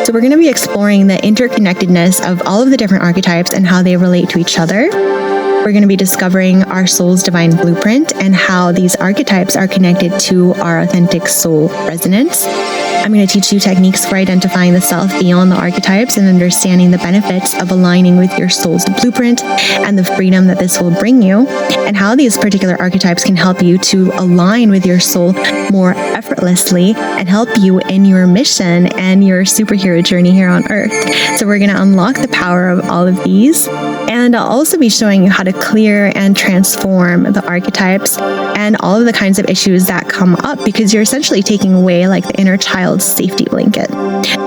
So we're going to be exploring the interconnectedness of all of the different archetypes and how they relate to each other. We're going to be discovering our soul's divine blueprint and how these archetypes are connected to our authentic soul resonance. I'm going to teach you techniques for identifying the self beyond the archetypes and understanding the benefits of aligning with your soul's blueprint and the freedom that this will bring you, and how these particular archetypes can help you to align with your soul more effortlessly and help you in your mission and your superhero journey here on Earth. So we're going to unlock the power of all of these, and I'll also be showing you how to clear and transform the archetypes and all of the kinds of issues that come up, because you're essentially taking away like the inner child's safety blanket.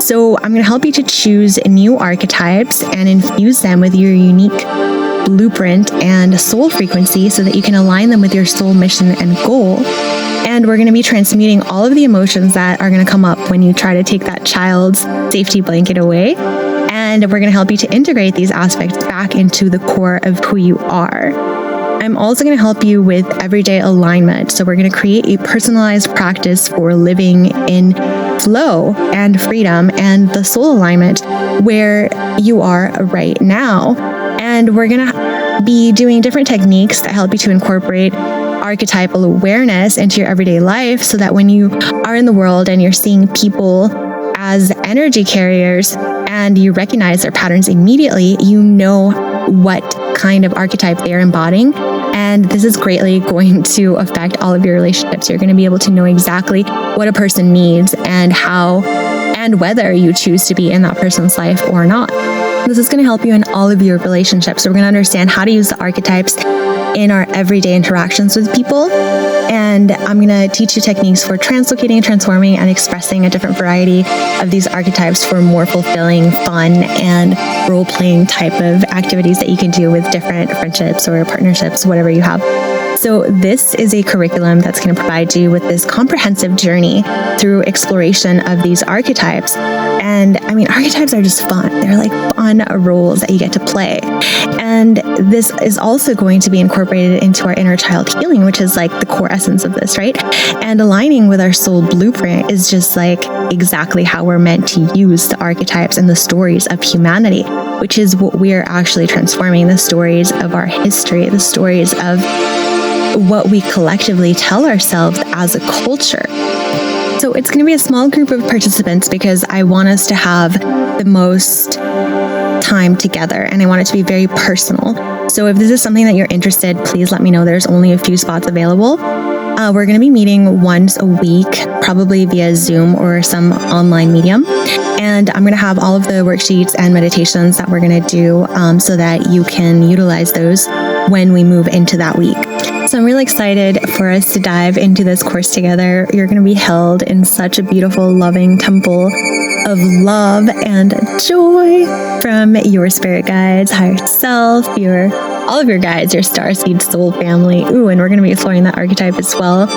So I'm going to help you to choose new archetypes and infuse them with your unique blueprint and soul frequency so that you can align them with your soul mission and goal. And we're going to be transmuting all of the emotions that are going to come up when you try to take that child's safety blanket away. And we're going to help you to integrate these aspects back into the core of who you are. I'm also going to help you with everyday alignment. So we're going to create a personalized practice for living in flow and freedom and the soul alignment where you are right now. And we're going to be doing different techniques that help you to incorporate archetypal awareness into your everyday life, so that when you are in the world and you're seeing people as energy carriers and you recognize their patterns immediately, you know what kind of archetype they're embodying. And this is greatly going to affect all of your relationships. You're going to be able to know exactly what a person needs and how and whether you choose to be in that person's life or not. This is going to help you in all of your relationships. So we're going to understand how to use the archetypes in our everyday interactions with people. And I'm going to teach you techniques for translocating, transforming, and expressing a different variety of these archetypes for more fulfilling, fun, and role-playing type of activities that you can do with different friendships or partnerships, whatever you have. So this is a curriculum that's going to provide you with this comprehensive journey through exploration of these archetypes. And I mean, archetypes are just fun. They're like fun roles that you get to play. And this is also going to be incorporated into our inner child healing, which is like the core essence of this, right? And aligning with our soul blueprint is just like exactly how we're meant to use the archetypes and the stories of humanity, which is what we're actually transforming, the stories of our history, the stories of what we collectively tell ourselves as a culture. So it's going to be a small group of participants because I want us to have the most time together and I want it to be very personal. So if this is something that you're interested, please let me know. There's only a few spots available. We're going to be meeting once a week, probably via Zoom or some online medium. And I'm going to have all of the worksheets and meditations that we're going to do so that you can utilize those when we move into that week. So I'm really excited for us to dive into this course together. You're going to be held in such a beautiful, loving temple of love and joy from your spirit guides, higher self, all of your guides, your Starseed soul family. Ooh, and we're going to be exploring that archetype as well.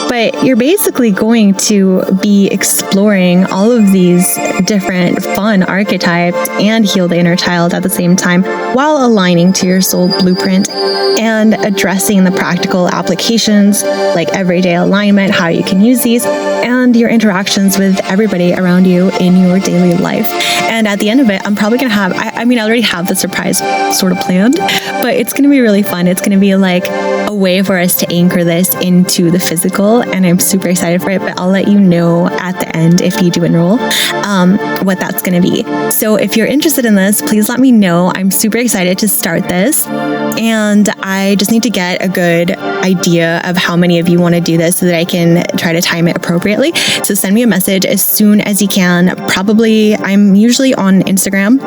But you're basically going to be exploring all of these different fun archetypes and heal the inner child at the same time while aligning to your soul blueprint and addressing the practical applications like everyday alignment, how you can use these, and your interactions with everybody around you in your daily life. And at the end of it, I'm probably going to have, I already have the surprise sort of planned, but it's going to be really fun. It's going to be like a way for us to anchor this into the physical, and I'm super excited for it, but I'll let you know at the end if you do enroll what that's going to be. So if you're interested in this, please let me know. I'm super excited to start this, and I just need to get a good idea of how many of you want to do this so that I can try to time it appropriately. So send me a message as soon as you can. Probably, I'm usually on Instagram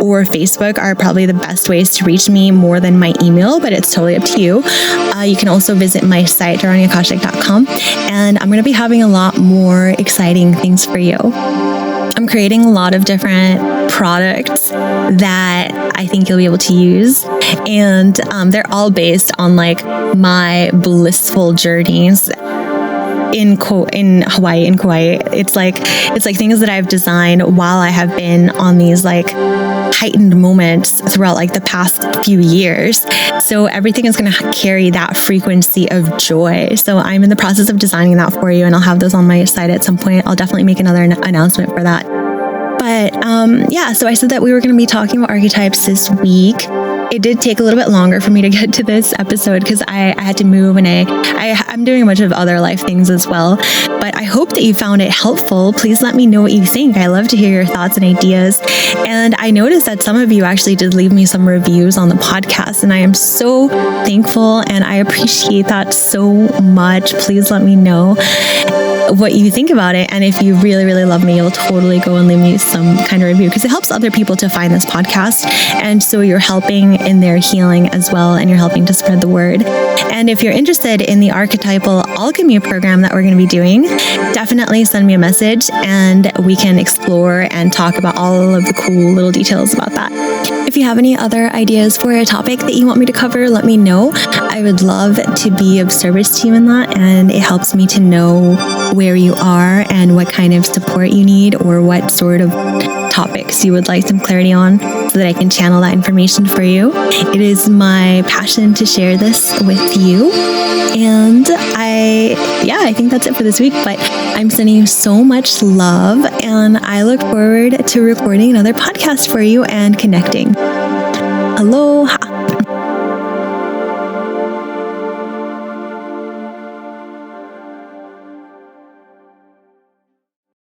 or Facebook are probably the best ways to reach me more than my email, but it's totally up to you. You can also visit my site, DharaniAkashic.com, and I'm going to be having a lot more exciting things for you. I'm creating a lot of different products that I think you'll be able to use, and they're all based on like my blissful journeys in Hawaii, in Kauai. It's like things that I've designed while I have been on these like heightened moments throughout like the past few years. So everything is going to carry that frequency of joy. So I'm in the process of designing that for you, and I'll have those on my site at some point. I'll definitely make another announcement for that. But so I said that we were going to be talking about archetypes this week. It did take a little bit longer for me to get to this episode because I had to move, and I'm doing a bunch of other life things as well. But I hope that you found it helpful. Please let me know what you think. I love to hear your thoughts and ideas. And I noticed that some of you actually did leave me some reviews on the podcast, and I am so thankful and I appreciate that so much. Please let me know what you think about it. And if you really, really love me, you'll totally go and leave me some kind of review because it helps other people to find this podcast. And so you're helping in their healing as well, and you're helping to spread the word. And if you're interested in the archetypal alchemy program that we're going to be doing, definitely send me a message and we can explore and talk about all of the cool little details about that. If you have any other ideas for a topic that you want me to cover, let me know. I would love to be of service to you in that, and it helps me to know where you are and what kind of support you need or what sort of topics you would like some clarity on so that I can channel that information for you. It is my passion to share this with you. And I think that's it for this week, but I'm sending you so much love, and I look forward to recording another podcast for you and connecting. Aloha.